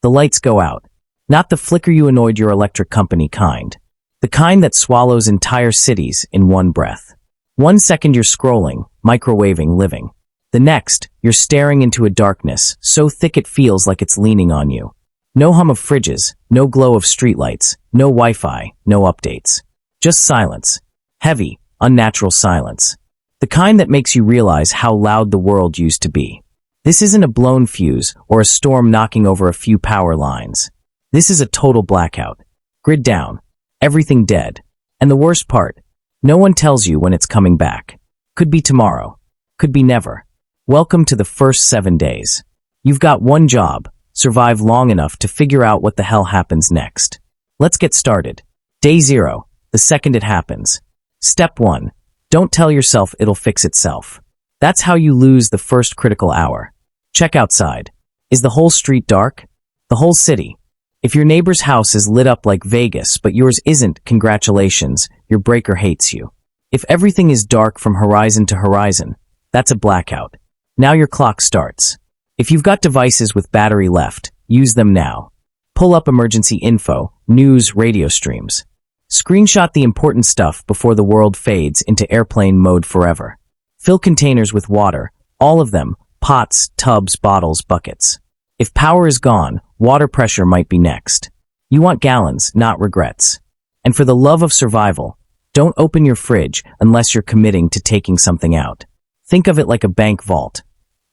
The lights go out. Not the flicker you annoyed your electric company kind. The kind that swallows entire cities in one breath. 1 second you're scrolling, microwaving, living. The next, you're staring into a darkness so thick it feels like it's leaning on you. No hum of fridges, no glow of streetlights, no Wi-Fi, no updates. Just silence. Heavy, unnatural silence. The kind that makes you realize how loud the world used to be. This isn't a blown fuse or a storm knocking over a few power lines. This is a total blackout. Grid down. Everything dead. And the worst part, no one tells you when it's coming back. Could be tomorrow. Could be never. Welcome to the first 7 days. You've got one job, survive long enough to figure out what the hell happens next. Let's get started. Day 0, the second it happens. Step 1, don't tell yourself it'll fix itself. That's how you lose the first critical hour. Check outside. Is the whole street dark? The whole city. If your neighbor's house is lit up like Vegas, but yours isn't, congratulations, your breaker hates you. If everything is dark from horizon to horizon, that's a blackout. Now your clock starts. If you've got devices with battery left, use them now. Pull up emergency info, news, radio streams. Screenshot the important stuff before the world fades into airplane mode forever. Fill containers with water, all of them, pots, tubs, bottles, buckets. If power is gone, water pressure might be next. You want gallons, not regrets. And for the love of survival, don't open your fridge unless you're committing to taking something out. Think of it like a bank vault.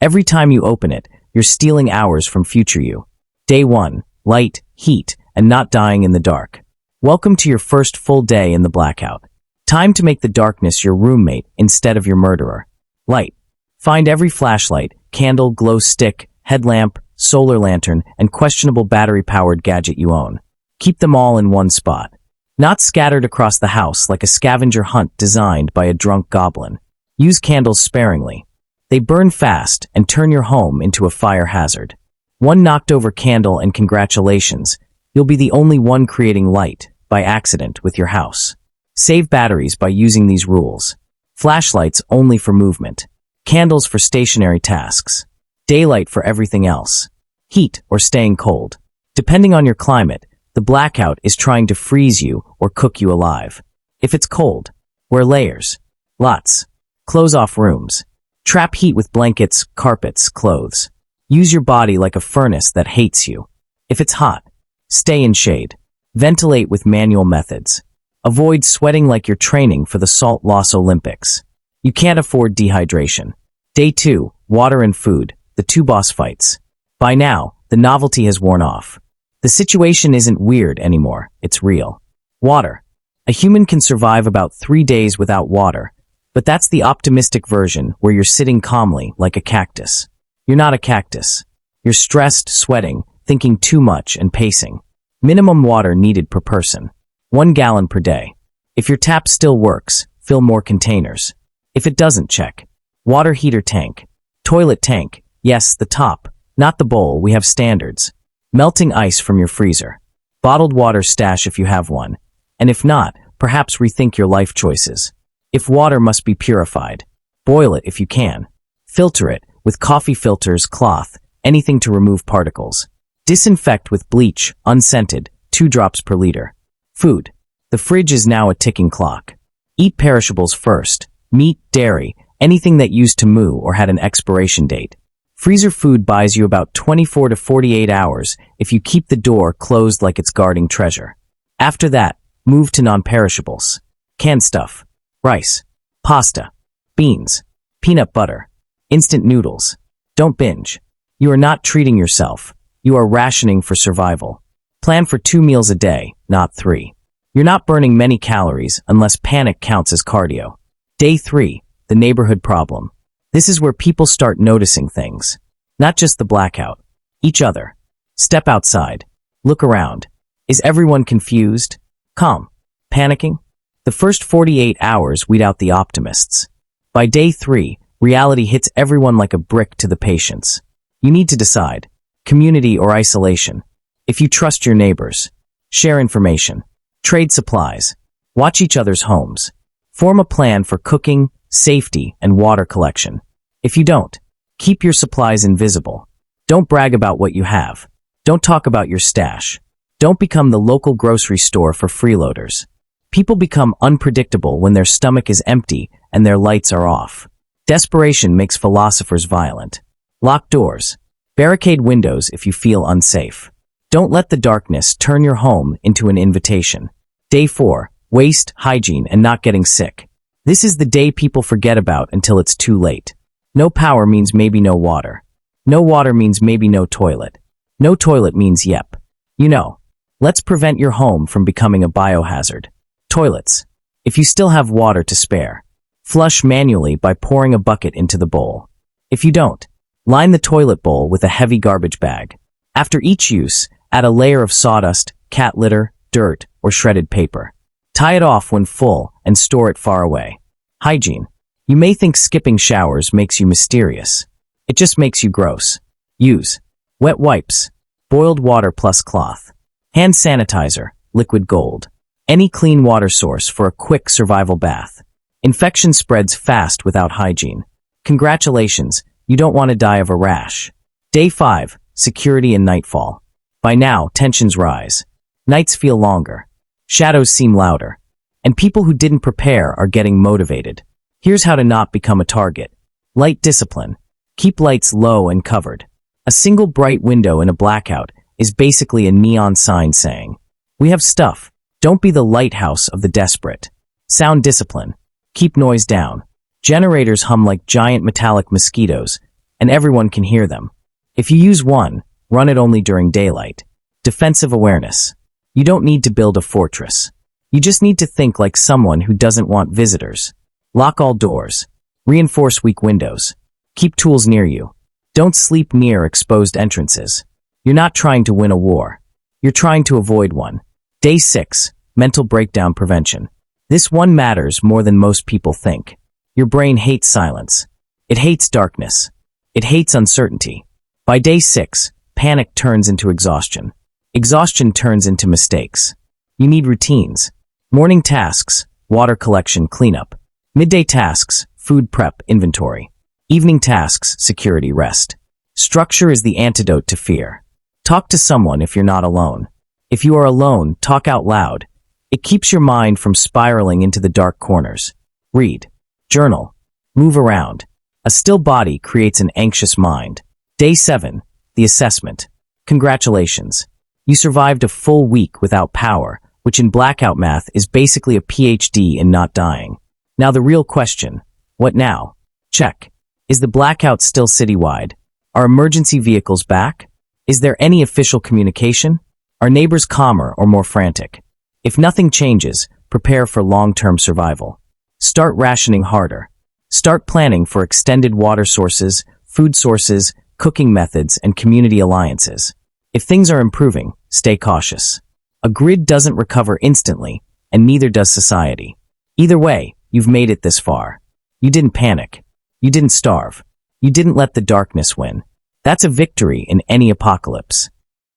Every time you open it, you're stealing hours from future you. Day 1, light, heat, and not dying in the dark. Welcome to your first full day in the blackout. Time to make the darkness your roommate instead of your murderer. Light. Find every flashlight, candle, glow stick, headlamp, solar lantern, and questionable battery-powered gadget you own. Keep them all in one spot. Not scattered across the house like a scavenger hunt designed by a drunk goblin. Use candles sparingly. They burn fast and turn your home into a fire hazard. One knocked over candle and congratulations, you'll be the only one creating light, by accident, with your house. Save batteries by using these rules. Flashlights only for movement. Candles for stationary tasks. Daylight for everything else. Heat or staying cold. Depending on your climate, the blackout is trying to freeze you or cook you alive. If it's cold, wear layers. Lots. Close off rooms. Trap heat with blankets, carpets, clothes. Use your body like a furnace that hates you. If it's hot, stay in shade. Ventilate with manual methods. Avoid sweating like you're training for the salt loss Olympics. You can't afford dehydration. Day 2, water and food, the two boss fights. By now, the novelty has worn off. The situation isn't weird anymore, it's real. Water. A human can survive about 3 days without water, but that's the optimistic version where you're sitting calmly like a cactus. You're not a cactus. You're stressed, sweating, thinking too much, and pacing. Minimum water needed per person. 1 gallon per day. If your tap still works, fill more containers. If it doesn't, check. Water heater tank. Toilet tank. Yes, the top, not the bowl, we have standards. Melting ice from your freezer. Bottled water stash if you have one. And if not, perhaps rethink your life choices. If water must be purified, boil it if you can. Filter it with coffee filters, cloth, anything to remove particles. Disinfect with bleach, unscented, 2 drops per liter. Food. The fridge is now a ticking clock. Eat perishables first. Meat, dairy, anything that used to moo or had an expiration date. Freezer food buys you about 24 to 48 hours if you keep the door closed like it's guarding treasure. After that, move to non-perishables. Canned stuff. Rice. Pasta. Beans. Peanut butter. Instant noodles. Don't binge. You are not treating yourself. You are rationing for survival. Plan for 2 meals a day, not 3. You're not burning many calories unless panic counts as cardio. Day 3, the neighborhood problem. This is where people start noticing things. Not just the blackout. Each other. Step outside. Look around. Is everyone confused? Calm. Panicking? The first 48 hours weed out the optimists. By day 3, reality hits everyone like a brick to the patience. You need to decide. Community or isolation. If you trust your neighbors. Share information. Trade supplies. Watch each other's homes. Form a plan for cooking, safety, and water collection. If you don't, keep your supplies invisible. Don't brag about what you have. Don't talk about your stash. Don't become the local grocery store for freeloaders. People become unpredictable when their stomach is empty and their lights are off. Desperation makes philosophers violent. Lock doors. Barricade windows if you feel unsafe. Don't let the darkness turn your home into an invitation. Day 4. Waste, hygiene, and not getting sick. This is the day people forget about until it's too late. No power means maybe no water. No water means maybe no toilet. No toilet means yep. You know. Let's prevent your home from becoming a biohazard. Toilets. If you still have water to spare, flush manually by pouring a bucket into the bowl. If you don't, line the toilet bowl with a heavy garbage bag. After each use, add a layer of sawdust, cat litter, dirt, or shredded paper. Tie it off when full and store it far away. Hygiene. You may think skipping showers makes you mysterious. It just makes you gross. Use wet wipes, boiled water plus cloth, hand sanitizer, liquid gold, any clean water source for a quick survival bath. Infection spreads fast without hygiene. Congratulations, you don't want to die of a rash. Day 5. Security and nightfall. By now, tensions rise. Nights feel longer. Shadows seem louder. And people who didn't prepare are getting motivated. Here's how to not become a target. Light discipline. Keep lights low and covered. A single bright window in a blackout is basically a neon sign saying, "We have stuff. Don't be the lighthouse of the desperate." Sound discipline. Keep noise down. Generators hum like giant metallic mosquitoes, and everyone can hear them. If you use one, run it only during daylight. Defensive awareness. You don't need to build a fortress. You just need to think like someone who doesn't want visitors. Lock all doors. Reinforce weak windows. Keep tools near you. Don't sleep near exposed entrances. You're not trying to win a war. You're trying to avoid one. Day 6. Mental breakdown prevention. This one matters more than most people think. Your brain hates silence. It hates darkness. It hates uncertainty. By day 6, panic turns into exhaustion. Exhaustion turns into mistakes. You need routines. Morning tasks, water collection, cleanup. Midday tasks, food prep, inventory. Evening tasks, security, rest. Structure is the antidote to fear. Talk to someone if you're not alone. If you are alone, talk out loud. It keeps your mind from spiraling into the dark corners. Read. Journal. Move around. A still body creates an anxious mind. Day 7. The assessment. Congratulations. You survived a full week without power, which in blackout math is basically a PhD in not dying. Now the real question. What now? Check. Is the blackout still citywide? Are emergency vehicles back? Is there any official communication? Are neighbors calmer or more frantic? If nothing changes, prepare for long-term survival. Start rationing harder. Start planning for extended water sources, food sources, cooking methods, and community alliances. If things are improving, stay cautious. A grid doesn't recover instantly, and neither does society. Either way, you've made it this far. You didn't panic. You didn't starve. You didn't let the darkness win. That's a victory in any apocalypse.